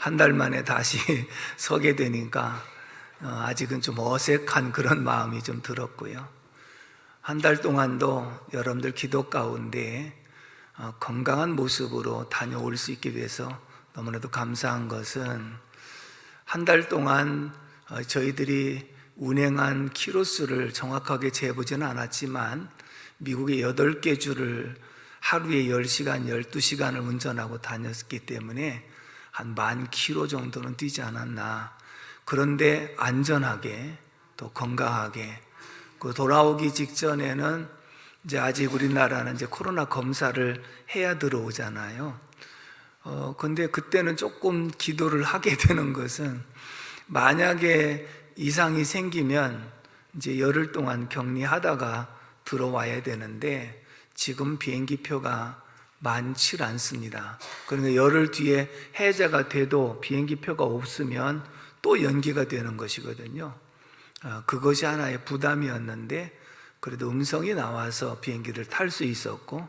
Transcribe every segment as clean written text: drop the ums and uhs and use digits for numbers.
한 달 만에 다시 서게 되니까 아직은 좀 어색한 그런 마음이 좀 들었고요. 한 달 동안도 여러분들 기도 가운데 건강한 모습으로 다녀올 수 있게 돼서 너무나도 감사한 것은, 한 달 동안 저희들이 운행한 키로수를 정확하게 재보지는 않았지만 미국의 8개 주를 하루에 10시간, 12시간을 운전하고 다녔기 때문에 한 10,000km 정도는 뛰지 않았나. 그런데 안전하게 또 건강하게, 그 돌아오기 직전에는 이제 아직 우리나라는 이제 코로나 검사를 해야 들어오잖아요. 근데 그때는 조금 기도를 하게 되는 것은, 만약에 이상이 생기면 이제 열흘 동안 격리하다가 들어와야 되는데 지금 비행기 표가 많지 않습니다. 그러니까 열흘 뒤에 해제가 돼도 비행기 표가 없으면 또 연기가 되는 것이거든요. 그것이 하나의 부담이었는데 그래도 음성이 나와서 비행기를 탈 수 있었고,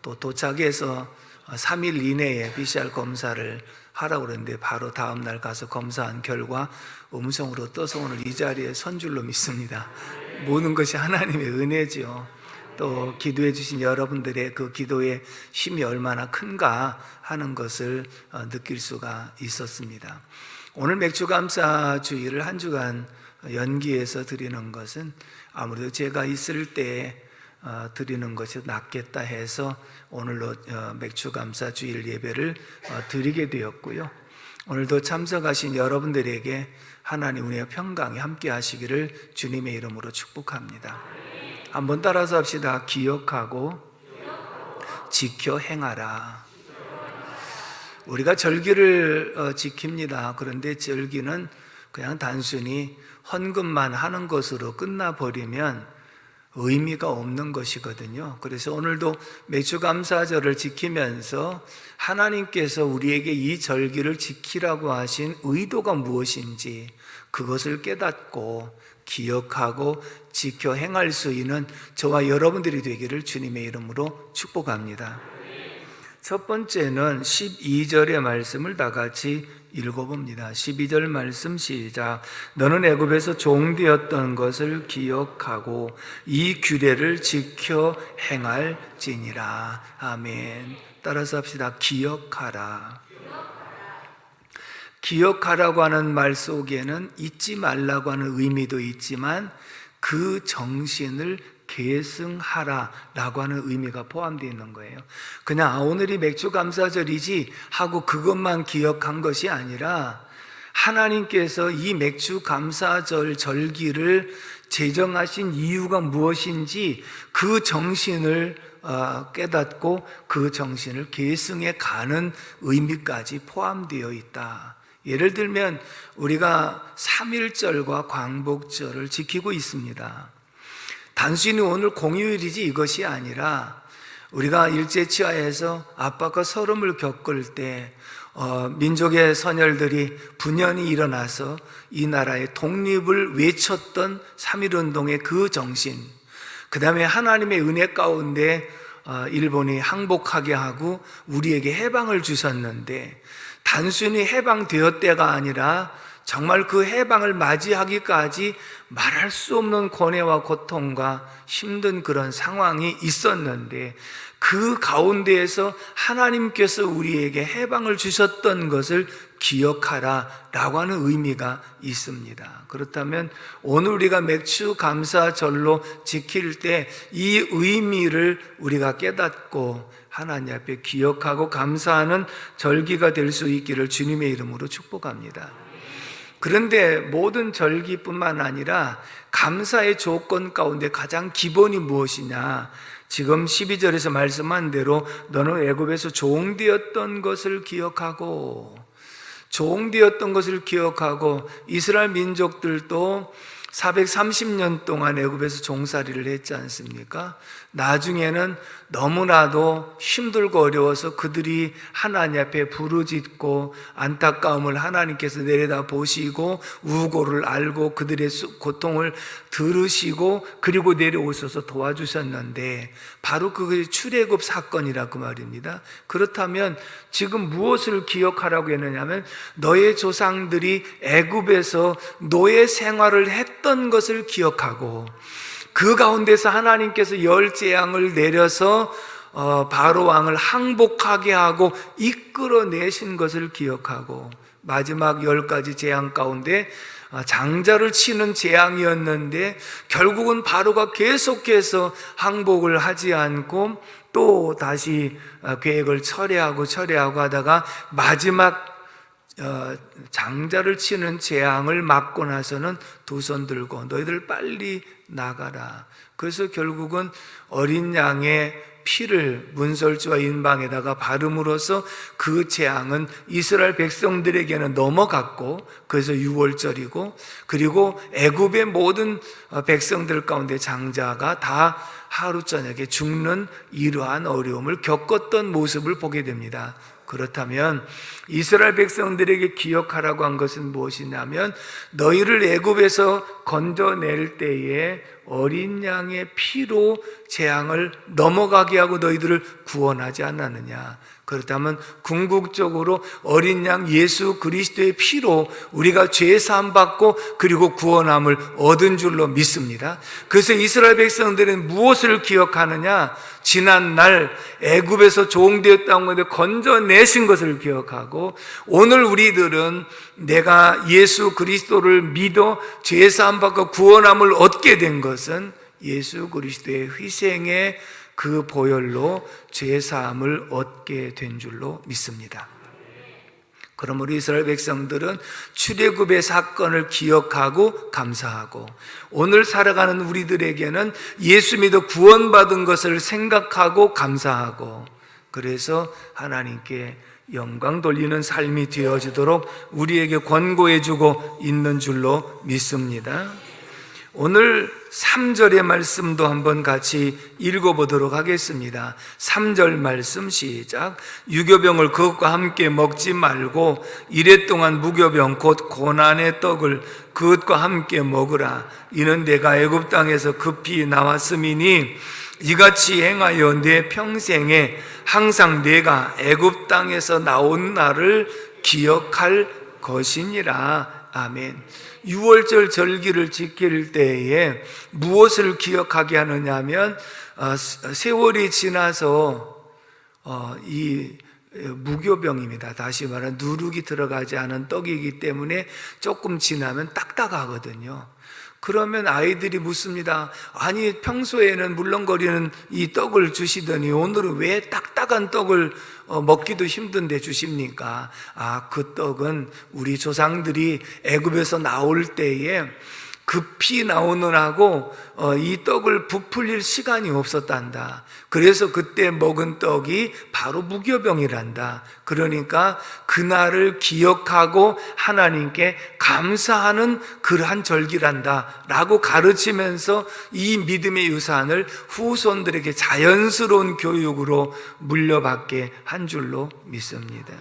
또 도착해서 3일 이내에 PCR 검사를 하라고 그랬는데 바로 다음날 가서 검사한 결과 음성으로 떠서 오늘 이 자리에 선 줄로 믿습니다. 모든 것이 하나님의 은혜죠. 또 기도해 주신 여러분들의 그 기도의 힘이 얼마나 큰가 하는 것을 느낄 수가 있었습니다. 오늘 맥주감사 주일을 한 주간 연기해서 드리는 것은 아무래도 제가 있을 때 드리는 것이 낫겠다 해서 오늘로 맥주감사 주일 예배를 드리게 되었고요. 오늘도 참석하신 여러분들에게 하나님 은혜와 평강이 함께 하시기를 주님의 이름으로 축복합니다. 한번 따라서 합시다. 기억하고 지켜 행하라. 우리가 절기를 지킵니다. 그런데 절기는 그냥 단순히 헌금만 하는 것으로 끝나버리면 의미가 없는 것이거든요. 그래서 오늘도 맥주감사절을 지키면서 하나님께서 우리에게 이 절기를 지키라고 하신 의도가 무엇인지 그것을 깨닫고 기억하고 지켜 행할 수 있는 저와 여러분들이 되기를 주님의 이름으로 축복합니다. 첫 번째는 12절의 말씀을 다 같이 읽어봅니다. 12절 말씀 시작. 너는 애굽에서 종되었던 것을 기억하고 이 규례를 지켜 행할지니라. 아멘. 따라서 합시다. 기억하라. 기억하라고 하는 말 속에는 잊지 말라고 하는 의미도 있지만 그 정신을 계승하라라고 하는 의미가 포함되어 있는 거예요. 그냥 오늘이 맥주감사절이지 하고 그것만 기억한 것이 아니라 하나님께서 이 맥주감사절 절기를 제정하신 이유가 무엇인지 그 정신을 깨닫고 그 정신을 계승해 가는 의미까지 포함되어 있다. 예를 들면 우리가 3.1절과 광복절을 지키고 있습니다. 단순히 오늘 공휴일이지 이것이 아니라 우리가 일제치하에서 압박과 서름을 겪을 때 민족의 선열들이 분연히 일어나서 이 나라의 독립을 외쳤던 3.1운동의 그 정신, 그 다음에 하나님의 은혜 가운데 일본이 항복하게 하고 우리에게 해방을 주셨는데 단순히 해방되었대가 아니라 정말 그 해방을 맞이하기까지 말할 수 없는 고뇌와 고통과 힘든 그런 상황이 있었는데 그 가운데에서 하나님께서 우리에게 해방을 주셨던 것을 기억하라 라고 하는 의미가 있습니다. 그렇다면 오늘 우리가 맥주감사절로 지킬 때 이 의미를 우리가 깨닫고 하나님 앞에 기억하고 감사하는 절기가 될 수 있기를 주님의 이름으로 축복합니다. 그런데 모든 절기뿐만 아니라 감사의 조건 가운데 가장 기본이 무엇이냐? 지금 12절에서 말씀한 대로 너는 애굽에서 종되었던 것을 기억하고, 종되었던 것을 기억하고, 이스라엘 민족들도 430년 동안 애굽에서 종살이를 했지 않습니까? 나중에는 너무나도 힘들고 어려워서 그들이 하나님 앞에 부르짖고 안타까움을 하나님께서 내려다 보시고 우고를 알고 그들의 고통을 들으시고 그리고 내려오셔서 도와주셨는데 바로 그것이 출애굽 사건이라고 말입니다. 그렇다면 지금 무엇을 기억하라고 했느냐면 너의 조상들이 애굽에서 노예 생활을 했던 것을 기억하고 그 가운데서 하나님께서 열 재앙을 내려서 바로 왕을 항복하게 하고 이끌어내신 것을 기억하고 마지막 10가지 재앙 가운데 장자를 치는 재앙이었는데 결국은 바로가 계속해서 항복을 하지 않고 또 다시 계획을 철회하고 하다가 마지막 장자를 치는 재앙을 맞고 나서는 두 손 들고 너희들 빨리 나가라. 그래서 결국은 어린 양의 피를 문설주와 인방에다가 바름으로써 그 재앙은 이스라엘 백성들에게는 넘어갔고 그래서 유월절이고 그리고 애굽의 모든 백성들 가운데 장자가 다 하루 저녁에 죽는 이러한 어려움을 겪었던 모습을 보게 됩니다. 그렇다면 이스라엘 백성들에게 기억하라고 한 것은 무엇이냐면 너희를 애굽에서 건져낼 때에 어린 양의 피로 재앙을 넘어가게 하고 너희들을 구원하지 않았느냐. 그렇다면 궁극적으로 어린 양 예수 그리스도의 피로 우리가 죄 사함 받고 그리고 구원함을 얻은 줄로 믿습니다. 그래서 이스라엘 백성들은 무엇을 기억하느냐? 지난날 애굽에서 종되었다는 것을 건져내신 것을 기억하고 오늘 우리들은 내가 예수 그리스도를 믿어 죄 사함 받고 구원함을 얻게 된 것은 예수 그리스도의 희생의 그 보혈로 죄 사함을 얻게 된 줄로 믿습니다. 그러므로 이스라엘 백성들은 출애굽의 사건을 기억하고 감사하고 오늘 살아가는 우리들에게는 예수 믿어 구원받은 것을 생각하고 감사하고 그래서 하나님께 영광 돌리는 삶이 되어지도록 우리에게 권고해주고 있는 줄로 믿습니다. 오늘 3절의 말씀도 한번 같이 읽어보도록 하겠습니다. 3절 말씀 시작. 유교병을 그것과 함께 먹지 말고 이랫동안 무교병 곧 고난의 떡을 그것과 함께 먹으라. 이는 내가 애굽 땅에서 급히 나왔음이니 이같이 행하여 내 평생에 항상 내가 애굽 땅에서 나온 날을 기억할 것이니라. 아멘. 6월절 절기를 지킬 때에 무엇을 기억하게 하느냐면 세월이 지나서 이 무교병입니다. 다시 말하면 누룩이 들어가지 않은 떡이기 때문에 조금 지나면 딱딱하거든요. 그러면 아이들이 묻습니다. 아니 평소에는 물렁거리는 이 떡을 주시더니 오늘은 왜 딱딱한 떡을 먹기도 힘든데 주십니까? 그 떡은 우리 조상들이 애굽에서 나올 때에 급히 나오느라고 이 떡을 부풀릴 시간이 없었단다. 그래서 그때 먹은 떡이 바로 무교병이란다. 그러니까 그날을 기억하고 하나님께 감사하는 그러한 절기란다 라고 가르치면서 이 믿음의 유산을 후손들에게 자연스러운 교육으로 물려받게 한 줄로 믿습니다.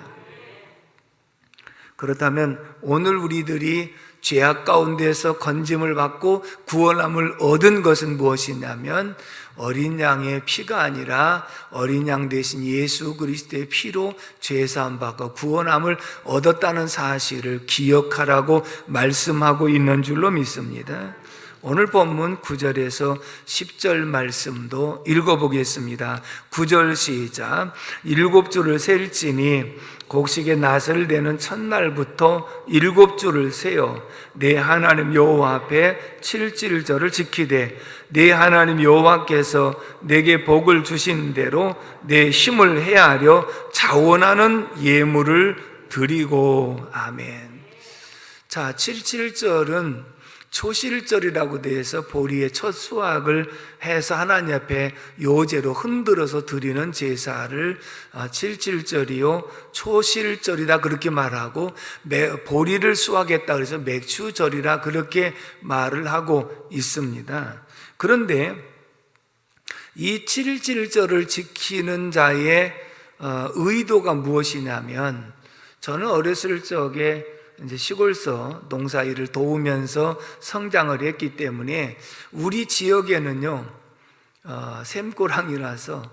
그렇다면 오늘 우리들이 죄악 가운데서 건짐을 받고 구원함을 얻은 것은 무엇이냐면 어린 양의 피가 아니라 어린 양 대신 예수 그리스도의 피로 죄 사함 받고 구원함을 얻었다는 사실을 기억하라고 말씀하고 있는 줄로 믿습니다. 오늘 본문 9절에서 10절 말씀도 읽어보겠습니다. 9절 시작. 7주를 셀지니 곡식의 낫을 내는 첫날부터 7주를 세어 내 하나님 여호와 앞에 7질절을 지키되 내 하나님 여호와께서 내게 복을 주신 대로 내 힘을 헤아려 자원하는 예물을 드리고. 아멘. 자, 7.7절은 초실절이라고 돼서 보리의 첫 수확을 해서 하나님 앞에 요제로 흔들어서 드리는 제사를 칠칠절이요 초실절이다 그렇게 말하고, 보리를 수확했다 그래서 맥추절이라 그렇게 말을 하고 있습니다. 그런데 이 칠칠절을 지키는 자의 의도가 무엇이냐면, 저는 어렸을 적에 이제 시골서 농사일을 도우면서 성장을 했기 때문에 우리 지역에는요 샘고랑이라서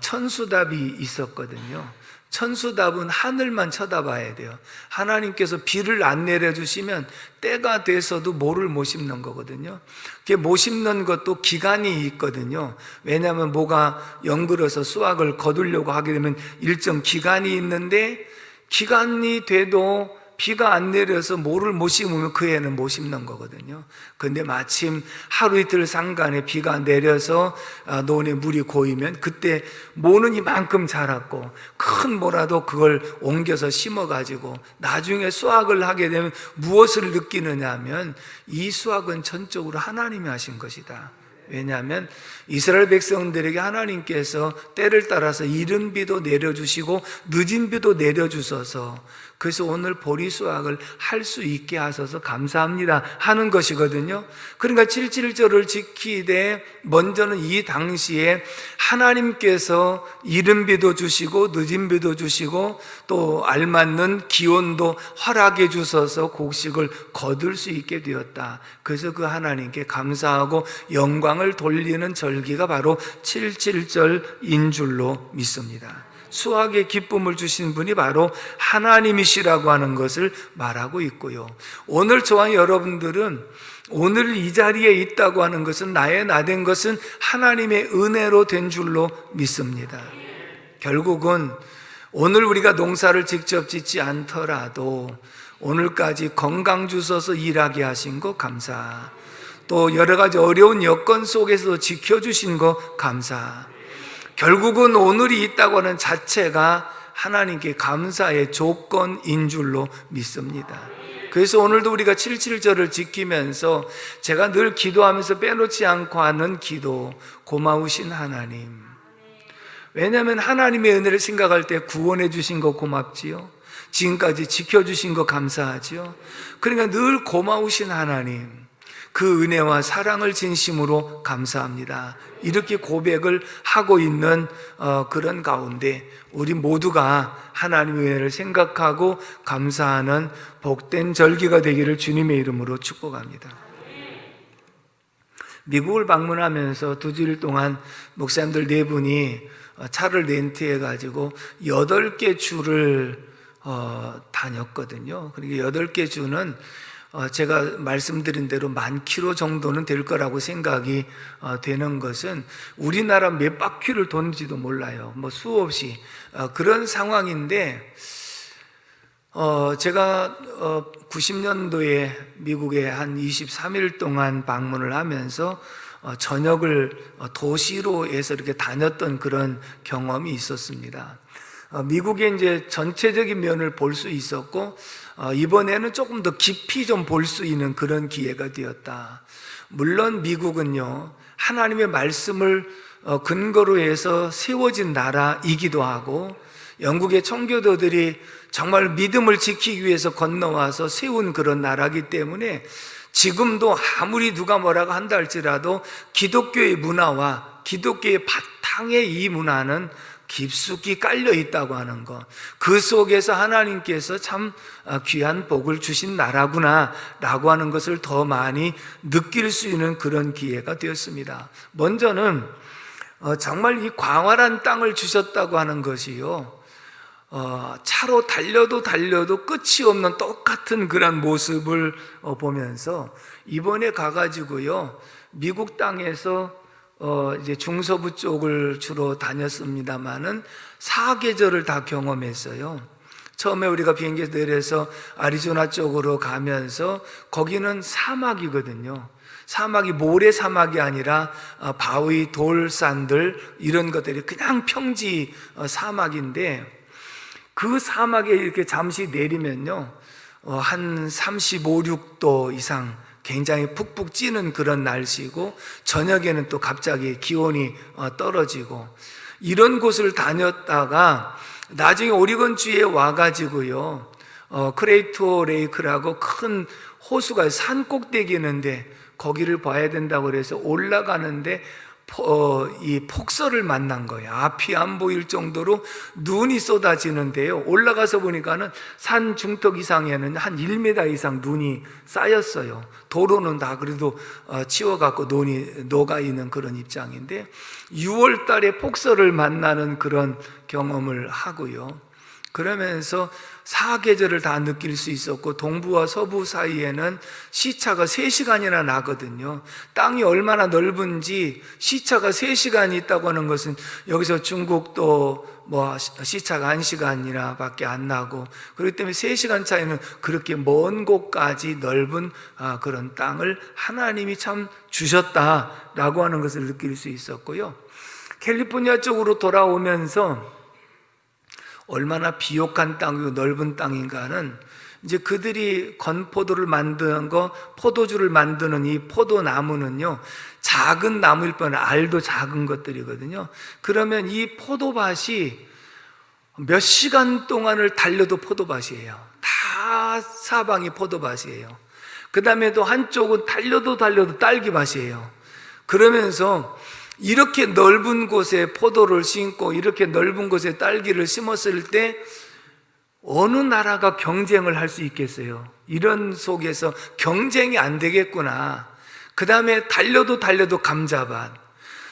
천수답이 있었거든요. 천수답은 하늘만 쳐다봐야 돼요. 하나님께서 비를 안 내려주시면 때가 돼서도 모를 못 심는 거거든요. 그게 못 심는 것도 기간이 있거든요. 왜냐하면 모가 연글어서 수확을 거두려고 하게 되면 일정 기간이 있는데, 기간이 돼도 비가 안 내려서 모를 못 심으면 그 해는 못 심는 거거든요. 근데 마침 하루 이틀 상간에 비가 내려서 논에 물이 고이면 그때 모는 이만큼 자랐고, 큰 모라도 그걸 옮겨서 심어가지고 나중에 수확을 하게 되면 무엇을 느끼느냐 하면, 이 수확은 전적으로 하나님이 하신 것이다. 왜냐하면 이스라엘 백성들에게 하나님께서 때를 따라서 이른 비도 내려주시고 늦은 비도 내려주셔서, 그래서 오늘 보리 수확을 할 수 있게 하셔서 감사합니다 하는 것이거든요. 그러니까 칠칠절을 지키되 먼저는 이 당시에 하나님께서 이른 비도 주시고 늦은 비도 주시고 또 알맞는 기온도 허락해 주셔서 곡식을 거둘 수 있게 되었다. 그래서 그 하나님께 감사하고 영광을 돌리는 절기가 바로 칠칠절인 줄로 믿습니다. 수확의 기쁨을 주신 분이 바로 하나님이시라고 하는 것을 말하고 있고요. 오늘 저와 여러분들은 오늘 이 자리에 있다고 하는 것은, 나의 나된 것은 하나님의 은혜로 된 줄로 믿습니다. 결국은 오늘 우리가 농사를 직접 짓지 않더라도 오늘까지 건강 주셔서 일하게 하신 거 감사, 또 여러 가지 어려운 여건 속에서 지켜주신 거 감사. 결국은 오늘이 있다고 하는 자체가 하나님께 감사의 조건인 줄로 믿습니다. 그래서 오늘도 우리가 칠칠절을 지키면서 제가 늘 기도하면서 빼놓지 않고 하는 기도, 고마우신 하나님. 왜냐하면 하나님의 은혜를 생각할 때 구원해 주신 거 고맙지요. 지금까지 지켜주신 거 감사하지요. 그러니까 늘 고마우신 하나님, 그 은혜와 사랑을 진심으로 감사합니다. 이렇게 고백을 하고 있는 그런 가운데 우리 모두가 하나님의 은혜를 생각하고 감사하는 복된 절기가 되기를 주님의 이름으로 축복합니다. 미국을 방문하면서 2주일 동안 목사님들 4분이 차를 렌트해가지고 8개 주를 다녔거든요. 그러니까 8개 주는 제가 말씀드린 대로 10,000km 정도는 될 거라고 생각이 되는 것은, 우리나라 몇 바퀴를 도는지도 몰라요. 뭐 수없이 그런 상황인데, 제가 90년도에 미국에 한 23일 동안 방문을 하면서 저녁을 도시로에서 이렇게 다녔던 그런 경험이 있었습니다. 미국의 이제 전체적인 면을 볼 수 있었고, 이번에는 조금 더 깊이 좀 볼 수 있는 그런 기회가 되었다. 물론 미국은요, 하나님의 말씀을 근거로 해서 세워진 나라이기도 하고, 영국의 청교도들이 정말 믿음을 지키기 위해서 건너와서 세운 그런 나라이기 때문에 지금도 아무리 누가 뭐라고 한다 할지라도 기독교의 문화와 기독교의 바탕의 이 문화는 깊숙이 깔려 있다고 하는 것, 그 속에서 하나님께서 참 귀한 복을 주신 나라구나 라고 하는 것을 더 많이 느낄 수 있는 그런 기회가 되었습니다. 먼저는 정말 이 광활한 땅을 주셨다고 하는 것이요, 차로 달려도 끝이 없는 똑같은 그런 모습을 보면서 이번에 가가지고요, 미국 땅에서 이제 중서부 쪽을 주로 다녔습니다만은 4계절을 다 경험했어요. 처음에 우리가 비행기에서 내려서 아리조나 쪽으로 가면서 거기는 사막이거든요. 사막이 모래 사막이 아니라 바위, 돌산들 이런 것들이 그냥 평지 사막인데, 그 사막에 이렇게 잠시 내리면요, 한 35, 6도 이상 굉장히 푹푹 찌는 그런 날씨고, 저녁에는 또 갑자기 기온이 떨어지고, 이런 곳을 다녔다가 나중에 오리건주에 와가지고요, 크레이토 레이크라고 큰 호수가 산 꼭대기에 있는데 거기를 봐야 된다고 그래서 올라가는데 이 폭설을 만난 거예요. 앞이 안 보일 정도로 눈이 쏟아지는데요, 올라가서 보니까는 산 중턱 이상에는 한 1m 이상 눈이 쌓였어요. 도로는 다 그래도 치워갖고 눈이 녹아있는 그런 입장인데, 6월 달에 폭설을 만나는 그런 경험을 하고요. 그러면서 사계절을 다 느낄 수 있었고, 동부와 서부 사이에는 시차가 3시간이나 나거든요. 땅이 얼마나 넓은지 시차가 3시간이 있다고 하는 것은, 여기서 중국도 뭐 시차가 1시간이나 밖에 안 나고, 그렇기 때문에 3시간 차이는 그렇게 먼 곳까지 넓은 그런 땅을 하나님이 참 주셨다라고 하는 것을 느낄 수 있었고요. 캘리포니아 쪽으로 돌아오면서 얼마나 비옥한 땅이고 넓은 땅인가는, 이제 그들이 건포도를 만드는 거, 포도주를 만드는 이 포도나무는요, 작은 나무일 뿐 알도 작은 것들이거든요. 그러면 이 포도밭이 몇 시간 동안을 달려도 포도밭이에요. 다 사방이 포도밭이에요. 그 다음에 또 한쪽은 달려도 딸기밭이에요. 그러면서 이렇게 넓은 곳에 포도를 심고 이렇게 넓은 곳에 딸기를 심었을 때 어느 나라가 경쟁을 할 수 있겠어요? 이런 속에서 경쟁이 안 되겠구나. 그 다음에 달려도 감자밭,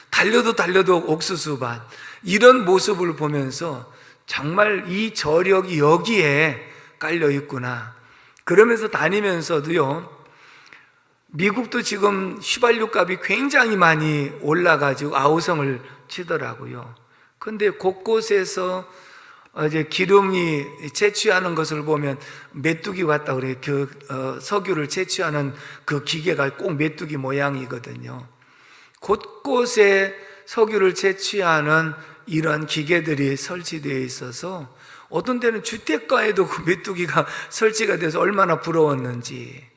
달려도 옥수수밭, 이런 모습을 보면서 정말 이 저력이 여기에 깔려 있구나. 그러면서 다니면서도요, 미국도 지금 휘발유 값이 굉장히 많이 올라가지고 아우성을 치더라고요. 근데 곳곳에서 이제 기름이 채취하는 것을 보면 메뚜기 같다 그래요. 석유를 채취하는 그 기계가 꼭 메뚜기 모양이거든요. 곳곳에 석유를 채취하는 이런 기계들이 설치되어 있어서 어떤 데는 주택가에도 그 메뚜기가 설치가 돼서 얼마나 부러웠는지.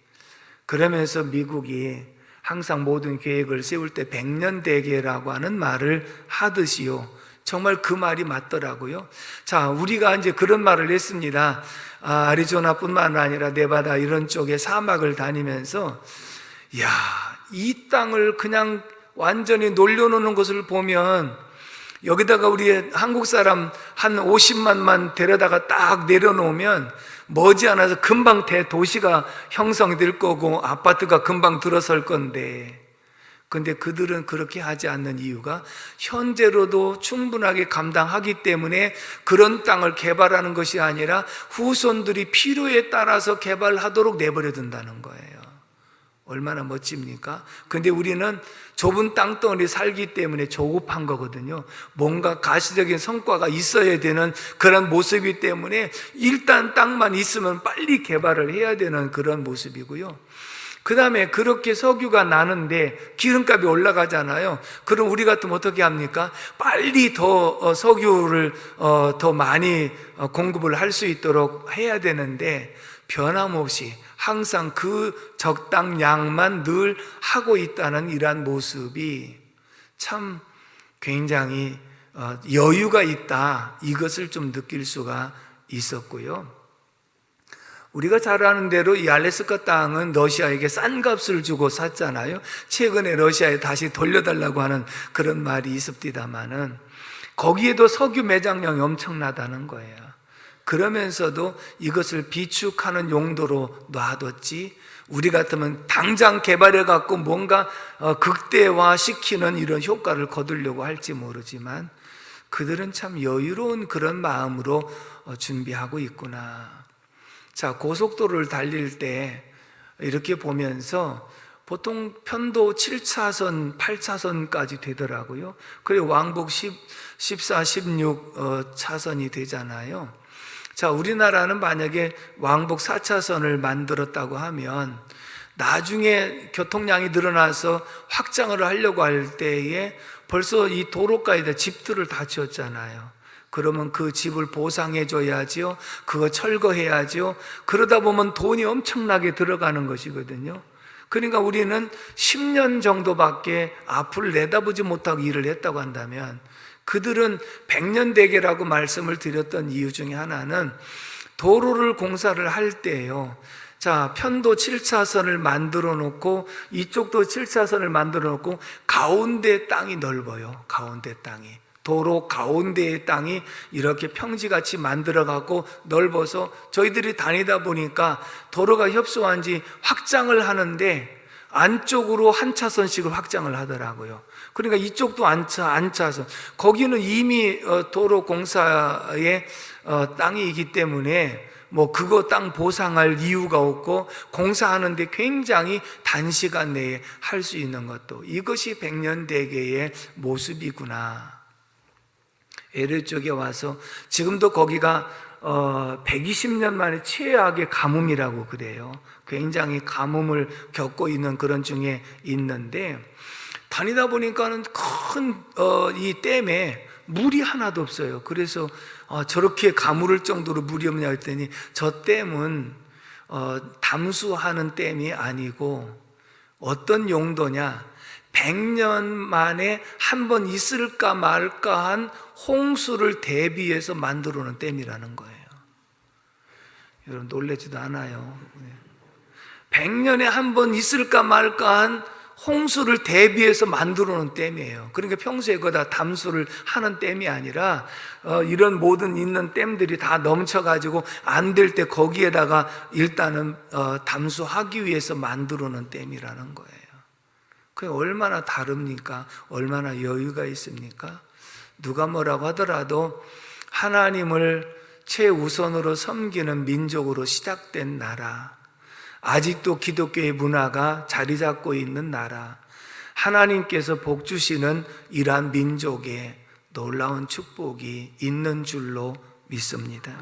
그러면서 미국이 항상 모든 계획을 세울 때 100년 대계라고 하는 말을 하듯이요, 정말 그 말이 맞더라고요. 자, 우리가 이제 그런 말을 했습니다. 아리조나뿐만 아니라 네바다 이런 쪽에 사막을 다니면서, 야, 이 땅을 그냥 완전히 놀려놓는 것을 보면, 여기다가 우리 한국 사람 한 50만만 데려다가 딱 내려놓으면 머지않아서 금방 대도시가 형성될 거고 아파트가 금방 들어설 건데, 근데 그들은 그렇게 하지 않는 이유가 현재로도 충분하게 감당하기 때문에 그런 땅을 개발하는 것이 아니라 후손들이 필요에 따라서 개발하도록 내버려 둔다는 거예요. 얼마나 멋집니까? 근데 우리는 좁은 땅덩어리 살기 때문에 조급한 거거든요. 뭔가 가시적인 성과가 있어야 되는 그런 모습이기 때문에 일단 땅만 있으면 빨리 개발을 해야 되는 그런 모습이고요. 그 다음에 그렇게 석유가 나는데 기름값이 올라가잖아요. 그럼 우리 같으면 어떻게 합니까? 빨리 더 석유를 더 많이 공급을 할 수 있도록 해야 되는데, 변함없이 항상 그 적당량만 늘 하고 있다는 이러한 모습이 참 굉장히 여유가 있다, 이것을 좀 느낄 수가 있었고요. 우리가 잘 아는 대로 이 알래스카 땅은 러시아에게 싼 값을 주고 샀잖아요. 최근에 러시아에 다시 돌려달라고 하는 그런 말이 있습니다만은, 거기에도 석유 매장량이 엄청나다는 거예요. 그러면서도 이것을 비축하는 용도로 놔뒀지, 우리 같으면 당장 개발해 갖고 뭔가 극대화시키는 이런 효과를 거두려고 할지 모르지만, 그들은 참 여유로운 그런 마음으로 준비하고 있구나. 자, 고속도로를 달릴 때 이렇게 보면서 보통 편도 7차선, 8차선까지 되더라고요. 그리고 왕복 14, 16 차선이 되잖아요. 자, 우리나라는 만약에 왕복 4차선을 만들었다고 하면 나중에 교통량이 늘어나서 확장을 하려고 할 때에 벌써 이 도로가에다 집들을 다 지었잖아요. 그러면 그 집을 보상해 줘야지요. 그거 철거해야지요. 그러다 보면 돈이 엄청나게 들어가는 것이거든요. 그러니까 우리는 10년 정도밖에 앞을 내다보지 못하고 일을 했다고 한다면, 그들은 100년 대계라고 말씀을 드렸던 이유 중에 하나는 도로를 공사를 할 때예요. 자, 편도 7차선을 만들어 놓고 이쪽도 7차선을 만들어 놓고 가운데 땅이 넓어요. 가운데 땅이, 도로 가운데의 땅이 이렇게 평지같이 만들어 갖고 넓어서 저희들이 다니다 보니까 도로가 협소한지 확장을 하는데 안쪽으로 한 차선씩을 확장을 하더라고요. 그러니까 이쪽도 안차선, 거기는 이미 도로 공사의 땅이기 때문에 뭐 그거 땅 보상할 이유가 없고 공사하는데 굉장히 단시간 내에 할 수 있는 것도, 이것이 백년대계의 모습이구나. LA 쪽에 와서 지금도 거기가 120년 만에 최악의 가뭄이라고 그래요. 굉장히 가뭄을 겪고 있는 그런 중에 있는데, 다니다 보니까는 큰 이 댐에 물이 하나도 없어요. 그래서 저렇게 가물을 정도로 물이 없냐 했더니, 저 댐은 담수하는 댐이 아니고 어떤 용도냐, 100년 만에 한 번 있을까 말까 한 홍수를 대비해서 만들어 놓은 댐이라는 거예요. 여러분 놀라지도 않아요. 100년에 한 번 있을까 말까 한 홍수를 대비해서 만들어 놓은 댐이에요. 그러니까 평소에 거다 담수를 하는 댐이 아니라 이런 모든 있는 댐들이 다 넘쳐가지고 안 될 때 거기에다가 일단은 담수하기 위해서 만들어 놓은 댐이라는 거예요. 그게 얼마나 다릅니까? 얼마나 여유가 있습니까? 누가 뭐라고 하더라도 하나님을 최우선으로 섬기는 민족으로 시작된 나라, 아직도 기독교의 문화가 자리 잡고 있는 나라, 하나님께서 복 주시는 이러한 민족에 놀라운 축복이 있는 줄로 믿습니다.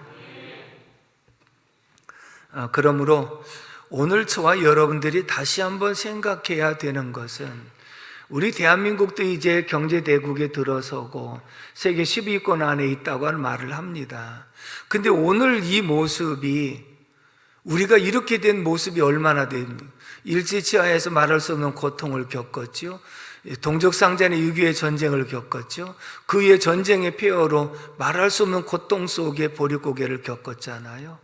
그러므로 오늘 저와 여러분들이 다시 한번 생각해야 되는 것은, 우리 대한민국도 이제 경제대국에 들어서고 세계 10위권 안에 있다고 하는 말을 합니다. 근데 오늘 이 모습이, 우리가 이렇게 된 모습이 얼마나 됩니까? 일제치하에서 말할 수 없는 고통을 겪었죠. 동족상잔의 6.25의 전쟁을 겪었죠. 그 위에 전쟁의 폐허로 말할 수 없는 고통 속에 보릿고개를 겪었잖아요.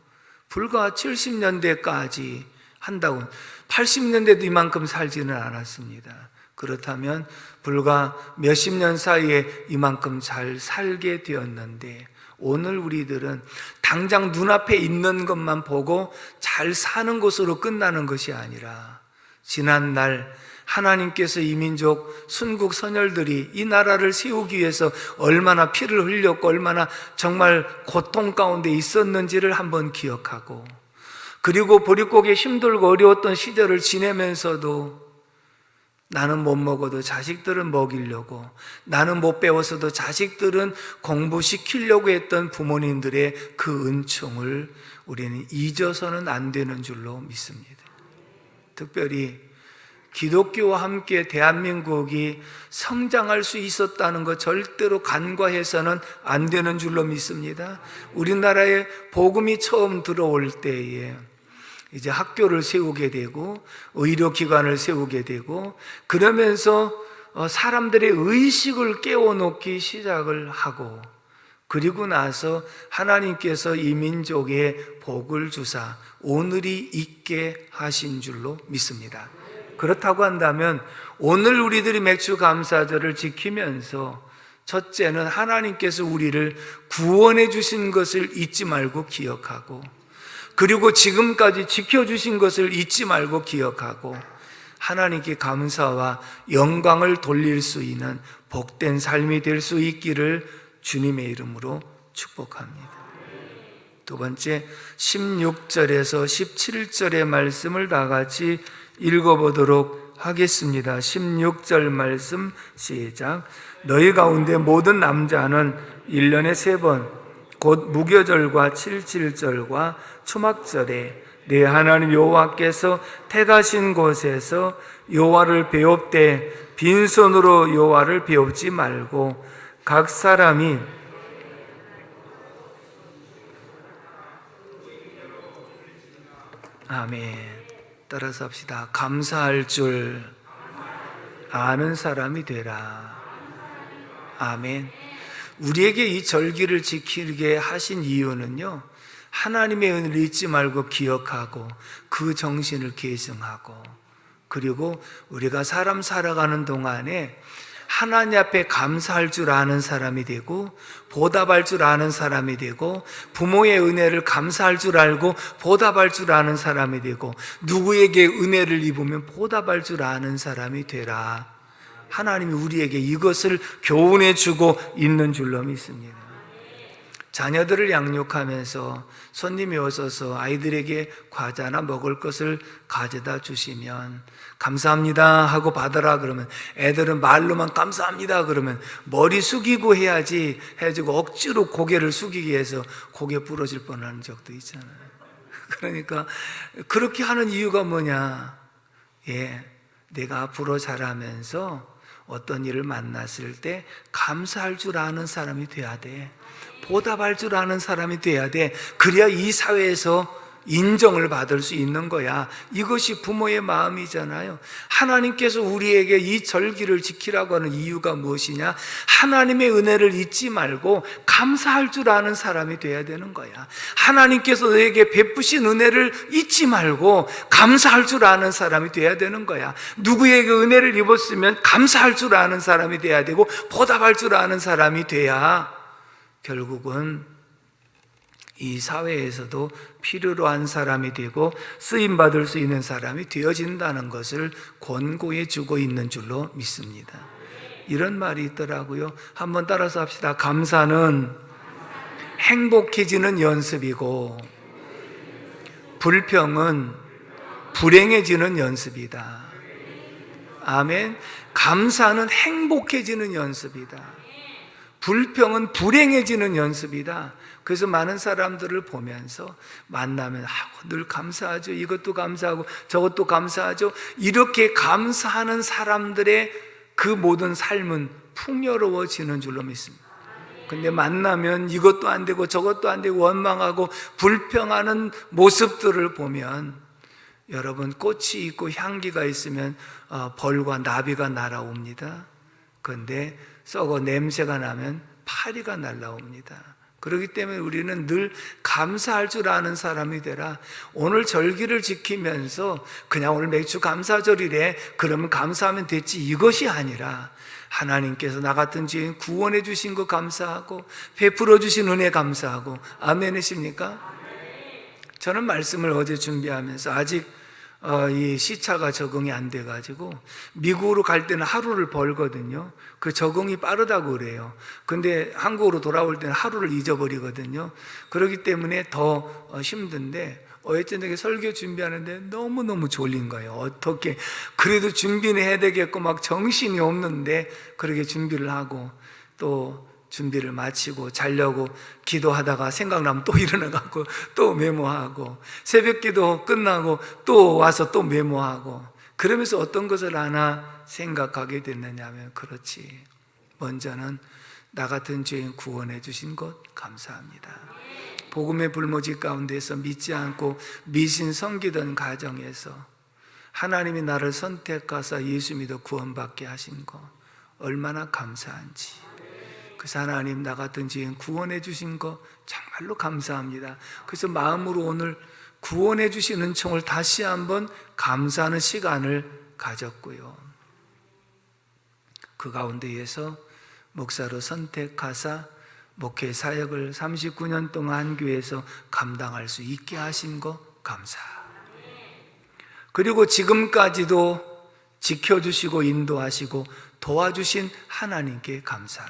불과 70년대까지 한다고, 80년대도 이만큼 살지는 않았습니다. 그렇다면 불과 몇십 년 사이에 이만큼 잘 살게 되었는데, 오늘 우리들은 당장 눈앞에 있는 것만 보고 잘 사는 것으로 끝나는 것이 아니라, 지난날 하나님께서 이 민족 순국 선열들이 이 나라를 세우기 위해서 얼마나 피를 흘렸고 얼마나 정말 고통 가운데 있었는지를 한번 기억하고, 그리고 보릿고개 힘들고 어려웠던 시절을 지내면서도 나는 못 먹어도 자식들은 먹이려고, 나는 못 배웠어도 자식들은 공부시키려고 했던 부모님들의 그 은총을 우리는 잊어서는 안 되는 줄로 믿습니다. 특별히 기독교와 함께 대한민국이 성장할 수 있었다는 것 절대로 간과해서는 안 되는 줄로 믿습니다. 우리나라에 복음이 처음 들어올 때에 이제 학교를 세우게 되고 의료기관을 세우게 되고, 그러면서 사람들의 의식을 깨워놓기 시작을 하고, 그리고 나서 하나님께서 이 민족에 복을 주사 오늘이 있게 하신 줄로 믿습니다. 그렇다고 한다면 오늘 우리들이 맥주감사절을 지키면서, 첫째는 하나님께서 우리를 구원해 주신 것을 잊지 말고 기억하고, 그리고 지금까지 지켜주신 것을 잊지 말고 기억하고, 하나님께 감사와 영광을 돌릴 수 있는 복된 삶이 될 수 있기를 주님의 이름으로 축복합니다. 두 번째, 16절에서 17절의 말씀을 다 같이 읽어보도록 하겠습니다. 16절 말씀 시작. 너희 가운데 모든 남자는 1년에 3번 곧 무교절과 칠칠절과 초막절에 내 하나님 여호와께서 택하신 곳에서 여호와를 배웁되 빈손으로 여호와를 배웁지 말고 각 사람이 아멘. 따라서 합시다. 감사할 줄 아는 사람이 되라. 아멘. 우리에게 이 절기를 지키게 하신 이유는요, 하나님의 은혜를 잊지 말고 기억하고 그 정신을 계승하고, 그리고 우리가 사람 살아가는 동안에 하나님 앞에 감사할 줄 아는 사람이 되고, 보답할 줄 아는 사람이 되고, 부모의 은혜를 감사할 줄 알고 보답할 줄 아는 사람이 되고, 누구에게 은혜를 입으면 보답할 줄 아는 사람이 되라. 하나님이 우리에게 이것을 교훈해 주고 있는 줄로 믿습니다. 자녀들을 양육하면서 손님이 오셔서 아이들에게 과자나 먹을 것을 가져다 주시면 감사합니다 하고 받아라 그러면, 애들은 말로만 감사합니다 그러면 머리 숙이고 해야지 해주고 억지로 고개를 숙이게 해서 고개 부러질 뻔하는 적도 있잖아요. 그러니까 그렇게 하는 이유가 뭐냐? 내가 앞으로 자라면서 어떤 일을 만났을 때 감사할 줄 아는 사람이 돼야 돼. 보답할 줄 아는 사람이 돼야 돼. 그래야 이 사회에서 인정을 받을 수 있는 거야. 이것이 부모의 마음이잖아요. 하나님께서 우리에게 이 절기를 지키라고 하는 이유가 무엇이냐? 하나님의 은혜를 잊지 말고 감사할 줄 아는 사람이 돼야 되는 거야. 하나님께서 너에게 베푸신 은혜를 잊지 말고 감사할 줄 아는 사람이 돼야 되는 거야. 누구에게 은혜를 입었으면 감사할 줄 아는 사람이 돼야 되고 보답할 줄 아는 사람이 돼야 결국은 이 사회에서도 필요로 한 사람이 되고 쓰임받을 수 있는 사람이 되어진다는 것을 권고해 주고 있는 줄로 믿습니다. 이런 말이 있더라고요. 한번 따라서 합시다. 감사는 행복해지는 연습이고 불평은 불행해지는 연습이다. 아멘. 감사는 행복해지는 연습이다. 불평은 불행해지는 연습이다. 그래서 많은 사람들을 보면서 만나면 늘 감사하죠. 이것도 감사하고 저것도 감사하죠. 이렇게 감사하는 사람들의 그 모든 삶은 풍요로워지는 줄로 믿습니다. 근데 만나면 이것도 안 되고 저것도 안 되고 원망하고 불평하는 모습들을 보면, 여러분, 꽃이 있고 향기가 있으면 벌과 나비가 날아옵니다. 그런데 썩어 냄새가 나면 파리가 날아옵니다. 그렇기 때문에 우리는 늘 감사할 줄 아는 사람이 되라. 오늘 절기를 지키면서 그냥 오늘 맥주 감사절이래 그러면 감사하면 됐지, 이것이 아니라 하나님께서 나 같은 죄인 구원해 주신 거 감사하고 베풀어 주신 은혜 감사하고. 아멘이십니까? 저는 말씀을 어제 준비하면서 아직 이 시차가 적응이 안 돼가지고 미국으로 갈 때는 하루를 벌거든요. 그 적응이 빠르다고 그래요. 근데 한국으로 돌아올 때는 하루를 잊어버리거든요. 그렇기 때문에 더 힘든데, 어쨌든 설교 준비하는데 너무너무 졸린 거예요. 어떻게 그래도 준비는 해야 되겠고 막 정신이 없는데 그렇게 준비를 하고, 또 준비를 마치고 자려고 기도하다가 생각나면 또 일어나갖고 또 메모하고, 새벽기도 끝나고 또 와서 또 메모하고, 그러면서 어떤 것을 하나 생각하게 됐느냐 하면, 그렇지, 먼저는 나 같은 죄인 구원해 주신 것 감사합니다. 복음의 불모지 가운데서 믿지 않고 미신 섬기던 가정에서 하나님이 나를 선택하사 예수 믿어 구원받게 하신 것 얼마나 감사한지, 그래서 하나님 나 같은 죄인 구원해 주신 거 정말로 감사합니다. 그래서 마음으로 오늘 구원해 주신 은총을 다시 한번 감사하는 시간을 가졌고요. 그 가운데에서 목사로 선택하사 목회 사역을 39년 동안 한 교회에서 감당할 수 있게 하신 거 감사. 그리고 지금까지도 지켜주시고 인도하시고 도와주신 하나님께 감사.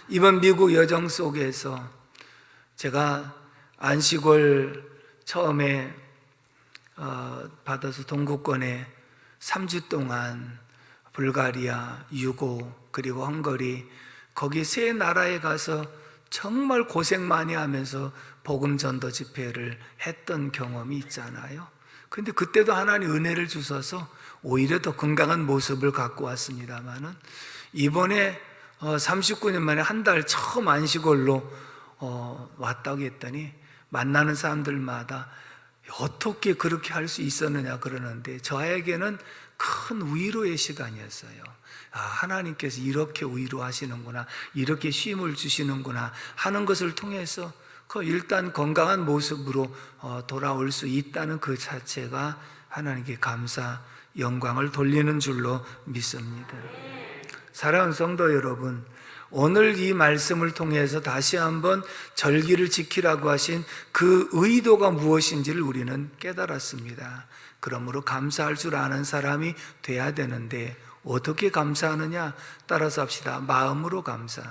이번 미국 여정 속에서 제가 안식월 처음에 받아서 동구권에 3주 동안 불가리아, 유고, 그리고 헝가리, 거기 세 나라에 가서 정말 고생 많이 하면서 복음 전도 집회를 했던 경험이 있잖아요. 근데 그때도 하나님 은혜를 주셔서 오히려 더 건강한 모습을 갖고 왔습니다만은, 이번에 39년 만에 한 달 처음 안식월로 왔다고 했더니 만나는 사람들마다 어떻게 그렇게 할 수 있었느냐 그러는데 저에게는 큰 위로의 시간이었어요. 하나님께서 이렇게 위로하시는구나, 이렇게 쉼을 주시는구나 하는 것을 통해서 일단 건강한 모습으로 돌아올 수 있다는 그 자체가 하나님께 감사, 영광을 돌리는 줄로 믿습니다. 사랑하는 성도 여러분, 오늘 이 말씀을 통해서 다시 한번 절기를 지키라고 하신 그 의도가 무엇인지를 우리는 깨달았습니다. 그러므로 감사할 줄 아는 사람이 돼야 되는데 어떻게 감사하느냐? 따라서 합시다. 마음으로 감사,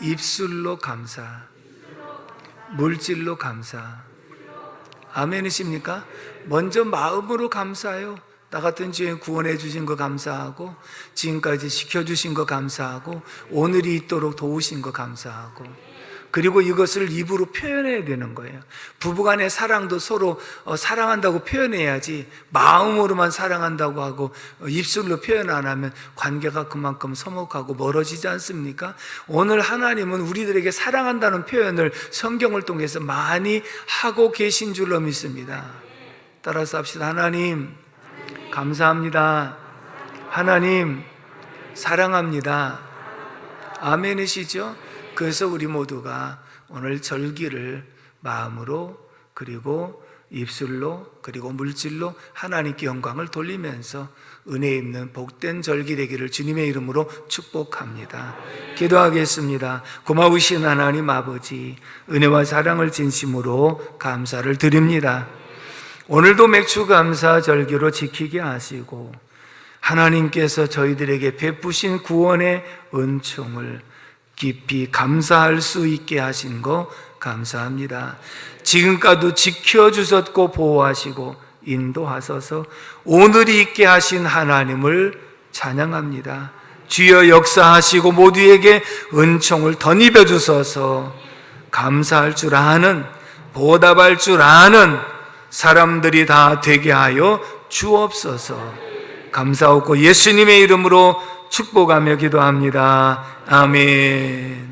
입술로 감사, 물질로 감사. 아멘이십니까? 먼저 마음으로 감사해요. 나 같은 죄인 구원해 주신 거 감사하고, 지금까지 지켜주신 거 감사하고, 오늘이 있도록 도우신 거 감사하고, 그리고 이것을 입으로 표현해야 되는 거예요. 부부간의 사랑도 서로 사랑한다고 표현해야지, 마음으로만 사랑한다고 하고 입술로 표현 안 하면 관계가 그만큼 서먹하고 멀어지지 않습니까? 오늘 하나님은 우리들에게 사랑한다는 표현을 성경을 통해서 많이 하고 계신 줄로 믿습니다. 따라서 합시다. 하나님 감사합니다. 하나님 사랑합니다. 아멘이시죠? 그래서 우리 모두가 오늘 절기를 마음으로, 그리고 입술로, 그리고 물질로 하나님께 영광을 돌리면서 은혜 있는 복된 절기 되기를 주님의 이름으로 축복합니다. 기도하겠습니다. 고마우신 하나님 아버지, 은혜와 사랑을 진심으로 감사를 드립니다. 오늘도 맥주감사 절기로 지키게 하시고 하나님께서 저희들에게 베푸신 구원의 은총을 깊이 감사할 수 있게 하신 거 감사합니다. 지금까지도 지켜주셨고 보호하시고 인도하셔서 오늘이 있게 하신 하나님을 찬양합니다. 주여 역사하시고 모두에게 은총을 덧입혀 주셔서 감사할 줄 아는, 보답할 줄 아는 사람들이 다 되게 하여 주옵소서. 감사하고 예수님의 이름으로 축복하며 기도합니다. 아멘.